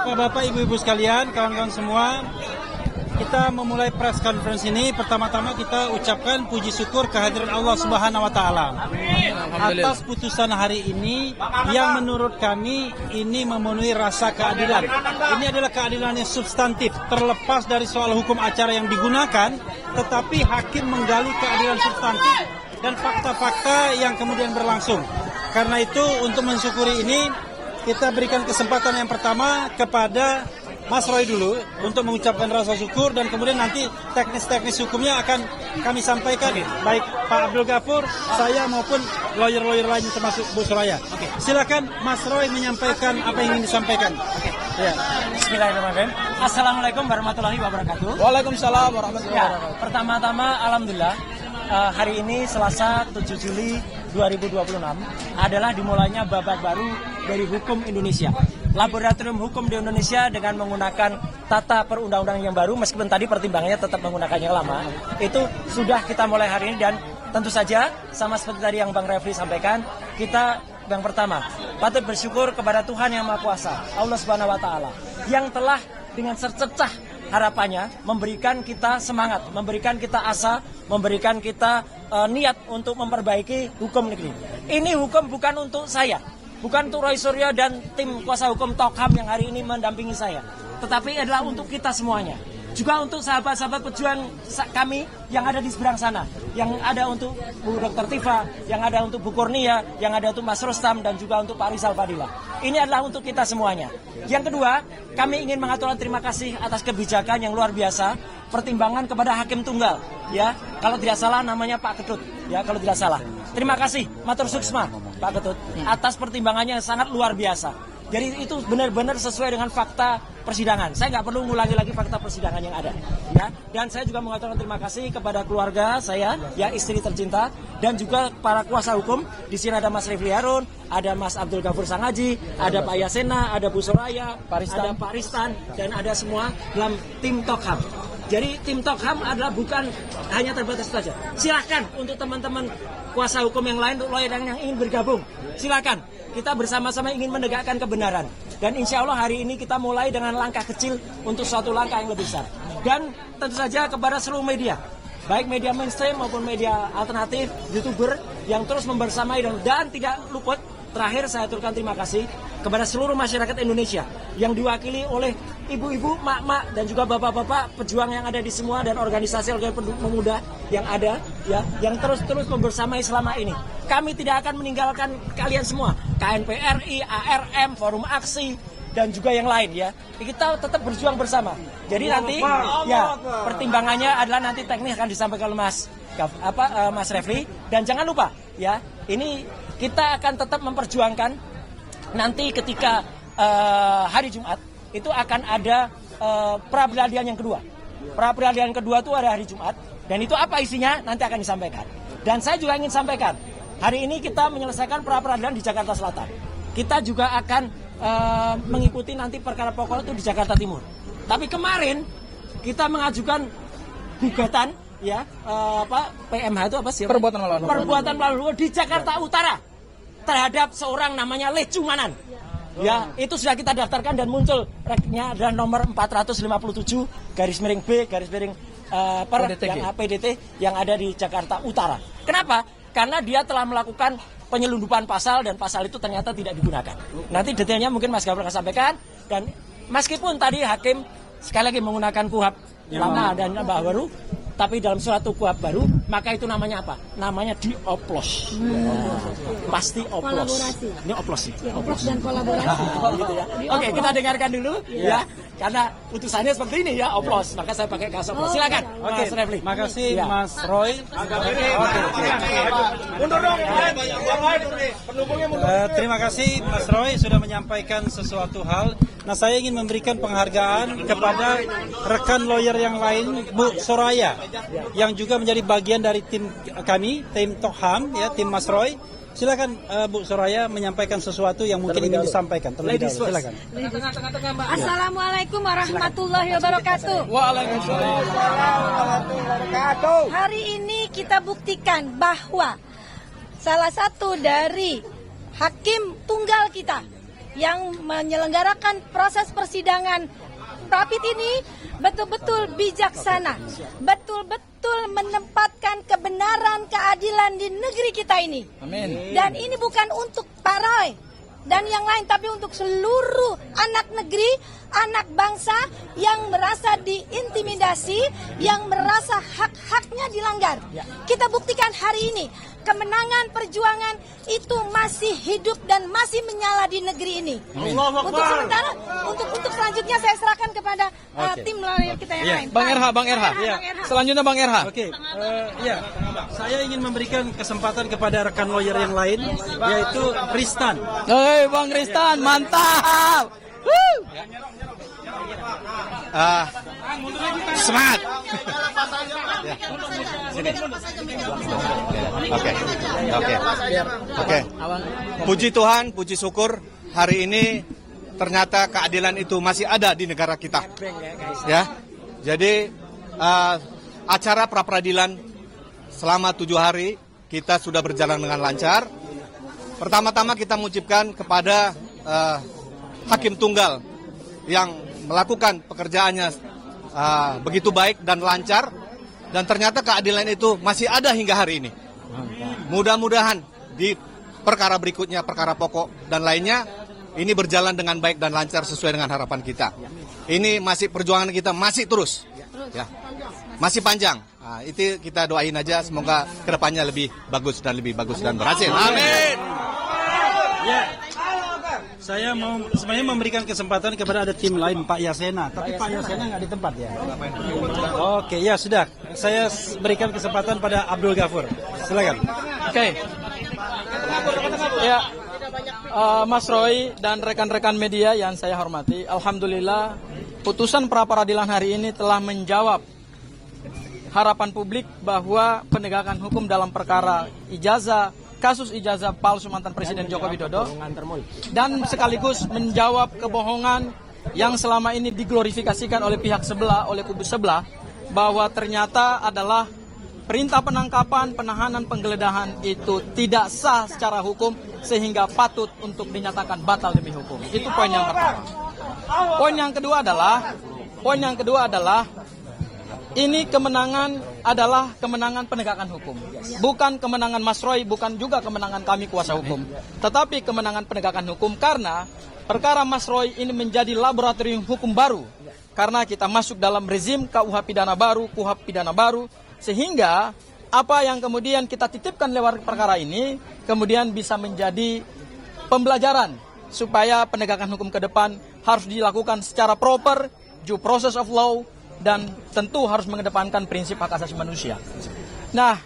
Bapak-bapak, ibu-ibu sekalian, kawan-kawan semua, kita memulai press conference ini. Pertama-tama kita ucapkan puji syukur kehadiran Allah Subhanahu wa taala atas putusan hari ini yang menurut kami ini memenuhi rasa keadilan. Ini adalah keadilan yang substantif, terlepas dari soal hukum acara yang digunakan, tetapi hakim menggali keadilan substantif dan fakta-fakta yang kemudian berlangsung. Karena itu untuk mensyukuri ini kita berikan kesempatan yang pertama kepada Mas Roy dulu untuk mengucapkan rasa syukur, dan kemudian nanti teknis-teknis hukumnya akan kami sampaikan, baik Pak Abdul Ghafur, saya maupun lawyer-lawyer lain termasuk Bu Soraya. Silakan Mas Roy menyampaikan apa yang ingin disampaikan. Ya. Bismillahirrahmanirrahim. Assalamualaikum warahmatullahi wabarakatuh. Waalaikumsalam warahmatullahi wabarakatuh. Pertama-tama alhamdulillah hari ini Selasa 7 Juli 2026 adalah dimulainya babak baru dari hukum Indonesia. Laboratorium hukum di Indonesia dengan menggunakan tata perundang-undangan yang baru, meskipun tadi pertimbangannya tetap menggunakan yang lama, itu sudah kita mulai hari ini. Dan tentu saja sama seperti tadi yang Bang Refli sampaikan, kita yang pertama patut bersyukur kepada Tuhan Yang Maha Kuasa, Allah Subhanahu wa taala, yang telah dengan secercah harapannya memberikan kita semangat, memberikan kita asa, memberikan kita niat untuk memperbaiki hukum negeri. Ini hukum bukan untuk saya, bukan untuk Roy Suryo dan tim kuasa hukum Tokham yang hari ini mendampingi saya, tetapi adalah untuk kita semuanya. Juga untuk sahabat-sahabat pejuang kami yang ada di seberang sana, yang ada untuk Bu Dr. Tifa, yang ada untuk Bu Kurnia, yang ada untuk Mas Rustam, dan juga untuk Pak Rizal Fadila. Ini adalah untuk kita semuanya. Yang kedua, kami ingin mengaturkan terima kasih atas kebijakan yang luar biasa, pertimbangan kepada hakim tunggal, ya, kalau tidak salah namanya Pak Ketut, ya, kalau tidak salah. Terima kasih Matur Suksma Pak Ketut atas pertimbangannya yang sangat luar biasa. Jadi itu benar-benar sesuai dengan fakta persidangan. Saya nggak perlu ngulangi lagi fakta persidangan yang ada, ya. Dan saya juga mengaturkan terima kasih kepada keluarga saya, ya, istri tercinta, dan juga para kuasa hukum. Di sini ada Mas Refli Harun, ada Mas Abdul Ghafur Sangaji, ada Pak Yasena, ada Bu Soraya, ada Pak Ristan, dan ada semua dalam tim Tokham. Jadi tim Tokham adalah bukan hanya terbatas saja. Silakan untuk teman-teman kuasa hukum yang lain, untuk lawyer yang ingin bergabung, silakan. Kita bersama-sama ingin menegakkan kebenaran. Dan insya Allah hari ini kita mulai dengan langkah kecil untuk suatu langkah yang lebih besar. Dan tentu saja kepada seluruh media, baik media mainstream maupun media alternatif, YouTuber yang terus membersamai, dan tidak luput, terakhir saya aturkan terima kasih kepada seluruh masyarakat Indonesia yang diwakili oleh ibu-ibu, mak-mak, dan juga bapak-bapak pejuang yang ada di semua, dan organisasi pemuda yang ada, ya, yang terus-terus membersamai selama ini. Kami tidak akan meninggalkan kalian semua, KNPRI, ARM, Forum Aksi, dan juga yang lain, ya. Kita tetap berjuang bersama. Jadi nanti, ya, pertimbangannya adalah nanti teknis akan disampaikan oleh Mas Refli. Dan jangan lupa, ya, ini kita akan tetap memperjuangkan nanti ketika hari Jumat itu akan ada pra-peradilan yang kedua. Pra-peradilan kedua itu ada hari Jumat, dan itu apa isinya nanti akan disampaikan. Dan saya juga ingin sampaikan, hari ini kita menyelesaikan pra-peradilan di Jakarta Selatan. Kita juga akan mengikuti nanti perkara pokok itu di Jakarta Timur. Tapi kemarin kita mengajukan gugatan, ya, PMH itu apa sih? Perbuatan melawan di Jakarta Utara terhadap seorang namanya Lecu Manan. Ya, itu sudah kita daftarkan dan muncul reknya adalah nomor 457 /B PDT yang ada di Jakarta Utara. Kenapa? Karena dia telah melakukan penyelundupan pasal, dan pasal itu ternyata tidak digunakan. Nanti detailnya mungkin Mas Ghafur akan sampaikan. Dan meskipun tadi hakim sekali lagi menggunakan KUHAP lama dan baru, tapi dalam suatu KUHAP baru, maka itu namanya apa? Namanya dioplos. Pasti oplos. Kolaborasi. Ini oplos sih. Ya, oplos dan kolaborasi. Gitu ya. Oke, kita dengarkan dulu, ya. Karena putusannya seperti ini, ya, oplos. Maka saya pakai kasus oplos. Silakan, Mas Refli. Makasih, ya, Mas Roy. Terima kasih Mas Roy sudah menyampaikan sesuatu hal. Nah, saya ingin memberikan penghargaan kepada rekan lawyer yang lain, Bu Soraya, yang juga menjadi bagian dari tim kami, tim Tokham, ya, tim Mas Roy. Silakan Bu Soraya menyampaikan sesuatu yang mungkin ingin disampaikan. Terlebih dahulu, silakan. Assalamualaikum warahmatullahi wabarakatuh. Waalaikumsalam warahmatullahi wabarakatuh. Hari ini kita buktikan bahwa salah satu dari hakim tunggal kita yang menyelenggarakan proses persidangan Rapid ini betul-betul bijaksana, betul-betul menempatkan kebenaran, keadilan di negeri kita ini. Amin. Dan ini bukan untuk Pak Roy dan yang lain, tapi untuk seluruh anak negeri, anak bangsa yang merasa diintimidasi, yang merasa hak-haknya dilanggar. Kita buktikan hari ini, kemenangan perjuangan itu masih hidup dan masih menyala di negeri ini. Untuk sementara, untuk selanjutnya saya serahkan kepada tim lawyer kita yang lain. Bang Erha. Bang Erha. Selanjutnya Bang Erha. Oke, ya, saya ingin memberikan kesempatan kepada rekan lawyer yang lain, yaitu Ristan. Hei Bang Ristan, mantap. Semangat. Oke. Puji Tuhan, puji syukur hari ini ternyata keadilan itu masih ada di negara kita. Ya. Jadi acara pra peradilan selama 7 hari kita sudah berjalan dengan lancar. Pertama-tama kita mengucapkan kepada hakim tunggal yang melakukan pekerjaannya begitu baik dan lancar, dan ternyata keadilan itu masih ada hingga hari ini. Mudah-mudahan di perkara berikutnya, perkara pokok dan lainnya, ini berjalan dengan baik dan lancar sesuai dengan harapan kita. Ini masih perjuangan kita masih terus, ya, masih panjang. Nah, itu kita doain aja, semoga kedepannya lebih bagus dan berhasil. Amin. Ya, saya mau sebenarnya memberikan kesempatan kepada ada tim lain, Pak Yasena, tapi Pak Yasena nggak di tempat ya. Oke, ya sudah. Saya berikan kesempatan pada Abdul Ghafur. Silakan. Oke. Ya, Mas Roy dan rekan-rekan media yang saya hormati, alhamdulillah putusan pra peradilan hari ini telah menjawab harapan publik bahwa penegakan hukum dalam perkara kasus ijazah palsu mantan Presiden Joko Widodo, dan sekaligus menjawab kebohongan yang selama ini diglorifikasikan oleh pihak sebelah, oleh kubu sebelah, bahwa ternyata adalah perintah penangkapan, penahanan, penggeledahan itu tidak sah secara hukum sehingga patut untuk dinyatakan batal demi hukum. Itu poin yang pertama. Poin yang kedua adalah ini adalah kemenangan penegakan hukum. Bukan kemenangan Mas Roy, bukan juga kemenangan kami kuasa hukum. Tetapi kemenangan penegakan hukum karena perkara Mas Roy ini menjadi laboratorium hukum baru. Karena kita masuk dalam rezim KUH pidana baru, KUHP pidana baru. Sehingga apa yang kemudian kita titipkan lewat perkara ini kemudian bisa menjadi pembelajaran supaya penegakan hukum ke depan harus dilakukan secara proper, due process of law, dan tentu harus mengedepankan prinsip hak asasi manusia. Nah,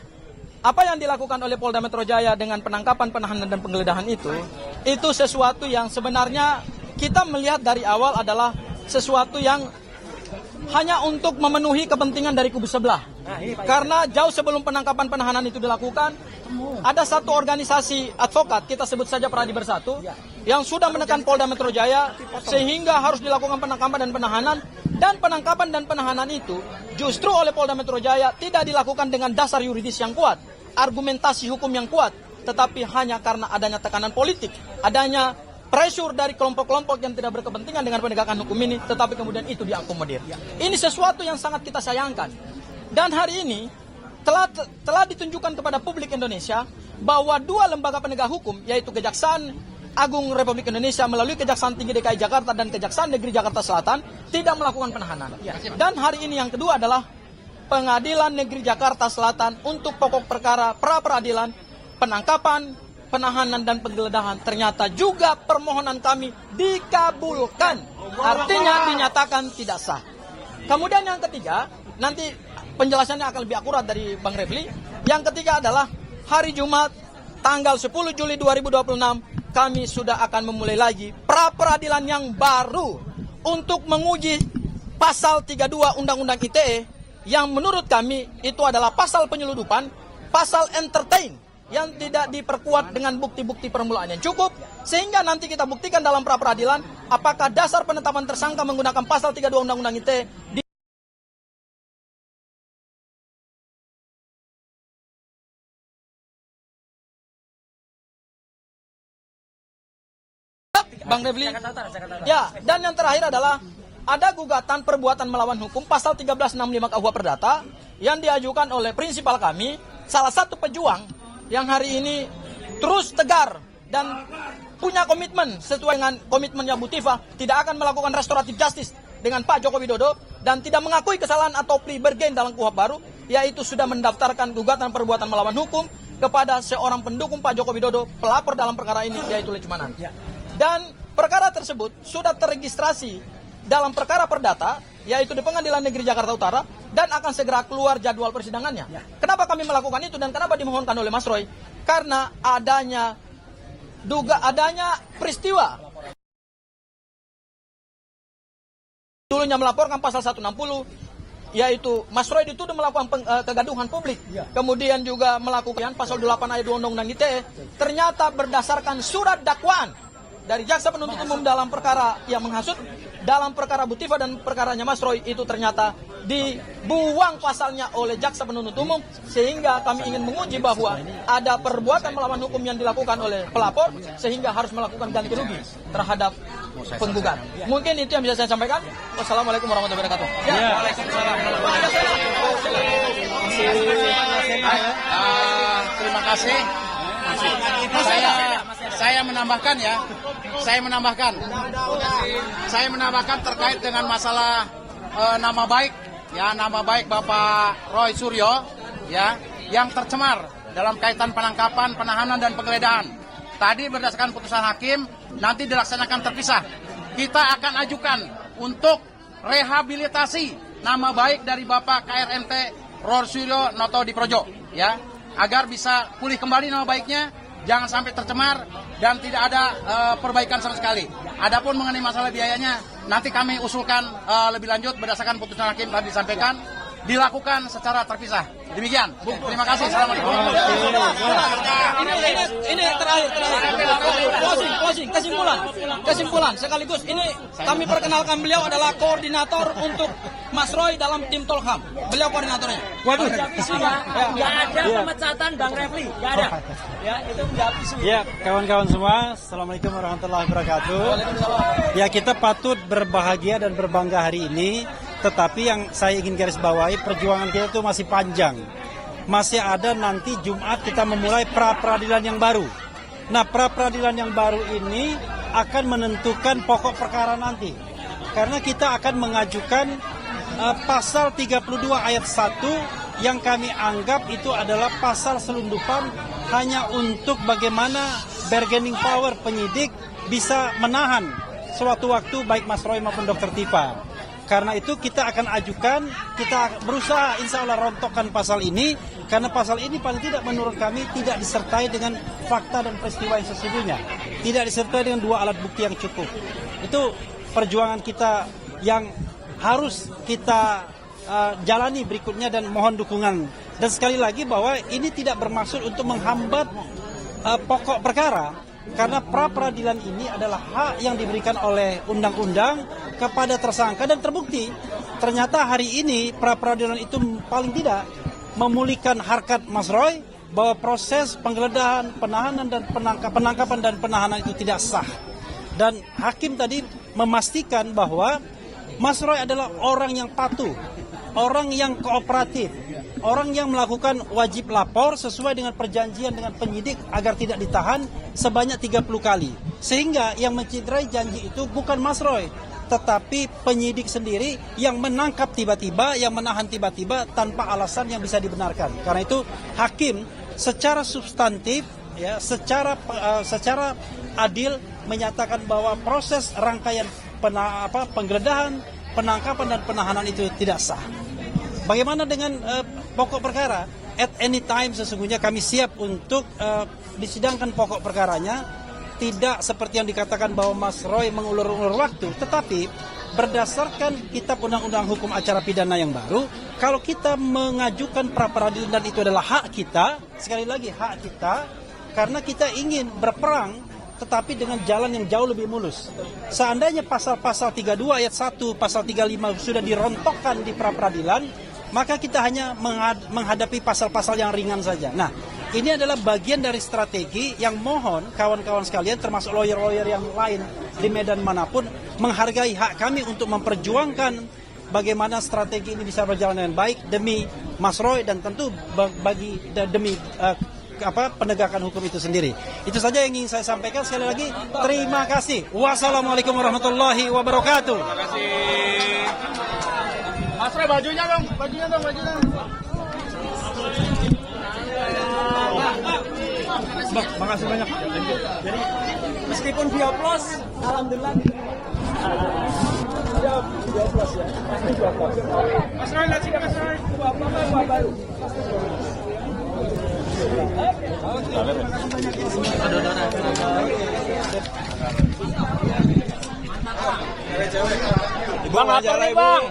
apa yang dilakukan oleh Polda Metro Jaya dengan penangkapan, penahanan, dan penggeledahan itu sesuatu yang sebenarnya kita melihat dari awal adalah sesuatu yang hanya untuk memenuhi kepentingan dari kubu sebelah. Karena jauh sebelum penangkapan, penahanan itu dilakukan, ada satu organisasi advokat, kita sebut saja Pradi Bersatu, yang sudah menekan Polda Metro Jaya sehingga harus dilakukan penangkapan dan penahanan. Dan penangkapan dan penahanan itu justru oleh Polda Metro Jaya tidak dilakukan dengan dasar yuridis yang kuat, argumentasi hukum yang kuat, tetapi hanya karena adanya tekanan politik, adanya pressure dari kelompok-kelompok yang tidak berkepentingan dengan penegakan hukum ini, tetapi kemudian itu diakomodir. Ini sesuatu yang sangat kita sayangkan. Dan hari ini telah ditunjukkan kepada publik Indonesia bahwa dua lembaga penegak hukum, yaitu Kejaksaan Agung Republik Indonesia melalui Kejaksaan Tinggi DKI Jakarta dan Kejaksaan Negeri Jakarta Selatan tidak melakukan penahanan. Dan hari ini yang kedua adalah Pengadilan Negeri Jakarta Selatan untuk pokok perkara pra peradilan, penangkapan, penahanan, dan penggeledahan. Ternyata juga permohonan kami dikabulkan. Artinya dinyatakan tidak sah. Kemudian yang ketiga, nanti penjelasannya akan lebih akurat dari Bang Refli. Yang ketiga adalah hari Jumat tanggal 10 Juli 2026 kami sudah akan memulai lagi pra peradilan yang baru untuk menguji pasal 32 Undang-Undang ITE yang menurut kami itu adalah pasal penyeludupan, pasal entertain yang tidak diperkuat dengan bukti-bukti permulaan yang cukup, sehingga nanti kita buktikan dalam pra peradilan apakah dasar penetapan tersangka menggunakan pasal 32 Undang-Undang ITE Bang Refli. Jakarta Utara. Ya, dan yang terakhir adalah ada gugatan perbuatan melawan hukum pasal 1365 KUH Perdata yang diajukan oleh prinsipal kami, salah satu pejuang yang hari ini terus tegar dan punya komitmen sesuai dengan komitmennya Bu Tifa, tidak akan melakukan restoratif justice dengan Pak Joko Widodo dan tidak mengakui kesalahan atau plea bargain dalam KUHP baru, yaitu sudah mendaftarkan gugatan perbuatan melawan hukum kepada seorang pendukung Pak Joko Widodo, pelapor dalam perkara ini, yaitu Lechmanan. Dan perkara tersebut sudah terregistrasi dalam perkara perdata, yaitu di Pengadilan Negeri Jakarta Utara, dan akan segera keluar jadwal persidangannya. Kenapa kami melakukan itu dan kenapa dimohonkan oleh Mas Roy? Karena adanya peristiwa dulunya melaporkan pasal 160, yaitu Mas Roy dituduh melakukan kegaduhan publik, kemudian juga melakukan pasal 8 ayat 2 Undang-Undang ITE, ternyata berdasarkan surat dakwaan dari jaksa penuntut umum dalam perkara yang menghasut, dalam perkara Bu Tifa dan perkaranya Mas Roy itu ternyata dibuang pasalnya oleh jaksa penuntut umum, sehingga kami ingin menguji bahwa ada perbuatan melawan hukum yang dilakukan oleh pelapor sehingga harus melakukan ganti rugi terhadap penggugat. Mungkin itu yang bisa saya sampaikan. Wassalamualaikum warahmatullahi wabarakatuh. Terima kasih. Saya menambahkan terkait dengan masalah nama baik Bapak Roy Suryo ya yang tercemar dalam kaitan penangkapan, penahanan dan penggeledahan. Tadi berdasarkan putusan hakim nanti dilaksanakan terpisah. Kita akan ajukan untuk rehabilitasi nama baik dari Bapak KRMT Roy Suryo Noto Diprojo ya, agar bisa pulih kembali nama baiknya, jangan sampai tercemar dan tidak ada perbaikan sama sekali. Adapun mengenai masalah biayanya, nanti kami usulkan lebih lanjut berdasarkan putusan hakim tadi disampaikan, dilakukan secara terpisah. Demikian. Terima kasih. Assalamualaikum. Ini terakhir. Closing. Kesimpulan. Sekaligus ini kami perkenalkan beliau adalah koordinator untuk Mas Roy dalam tim Tolham. Beliau koordinatornya. Waduh. Nggak ada pemecatan Bang Refli. Nggak ada. Ya, itu menjawab isu. Ya, kawan-kawan semua, Assalamualaikum warahmatullahi wabarakatuh. Ya, kita patut berbahagia dan berbangga hari ini. Tetapi yang saya ingin garis bawahi, perjuangan kita itu masih panjang. Masih ada nanti Jumat kita memulai pra-peradilan yang baru. Nah, pra-peradilan yang baru ini akan menentukan pokok perkara nanti. Karena kita akan mengajukan pasal 32 ayat 1 yang kami anggap itu adalah pasal selundupan hanya untuk bagaimana bargaining power penyidik bisa menahan suatu waktu baik Mas Roy maupun Dr. Tifa. Karena itu kita akan ajukan, kita berusaha insya Allah rontokkan pasal ini, karena pasal ini paling tidak menurut kami tidak disertai dengan fakta dan peristiwa yang sesungguhnya. Tidak disertai dengan 2 alat bukti yang cukup. Itu perjuangan kita yang harus kita jalani berikutnya dan mohon dukungan. Dan sekali lagi bahwa ini tidak bermaksud untuk menghambat pokok perkara. Karena pra-peradilan ini adalah hak yang diberikan oleh undang-undang kepada tersangka dan terbukti. Ternyata hari ini pra-peradilan itu paling tidak memulihkan harkat Mas Roy bahwa proses penggeledahan, penahanan dan penangkapan dan penahanan itu tidak sah. Dan hakim tadi memastikan bahwa Mas Roy adalah orang yang patuh, orang yang kooperatif, orang yang melakukan wajib lapor sesuai dengan perjanjian dengan penyidik agar tidak ditahan sebanyak 30 kali. Sehingga yang mencederai janji itu bukan Mas Roy, tetapi penyidik sendiri yang menangkap tiba-tiba, yang menahan tiba-tiba tanpa alasan yang bisa dibenarkan. Karena itu hakim secara substantif, ya, secara adil menyatakan bahwa proses rangkaian penggeledahan, penangkapan dan penahanan itu tidak sah. Bagaimana dengan pokok perkara? At any time sesungguhnya kami siap untuk disidangkan pokok perkaranya. Tidak seperti yang dikatakan bahwa Mas Roy mengulur-ulur waktu, tetapi berdasarkan kitab undang-undang hukum acara pidana yang baru, kalau kita mengajukan pra-peradilan dan itu adalah hak kita, sekali lagi hak kita, karena kita ingin berperang tetapi dengan jalan yang jauh lebih mulus. Seandainya pasal-pasal 32 ayat 1, pasal 35 sudah dirontokkan di pra-peradilan, maka kita hanya menghadapi pasal-pasal yang ringan saja. Nah, Ini adalah bagian dari strategi yang mohon kawan-kawan sekalian termasuk lawyer-lawyer yang lain di medan manapun menghargai hak kami untuk memperjuangkan bagaimana strategi ini bisa berjalan dengan baik demi Mas Roy dan tentu demi penegakan hukum itu sendiri. Itu saja yang ingin saya sampaikan. Sekali lagi terima kasih. Wassalamualaikum warahmatullahi wabarakatuh. Terima kasih. Mas Roy, bajunya dong. Makasih banyak. Jadi meskipun dioplos, alhamdulillah. Dioplos ya. Mas Roy, lihat sini Mas Roy. Baru. Bang, apa nih Bang?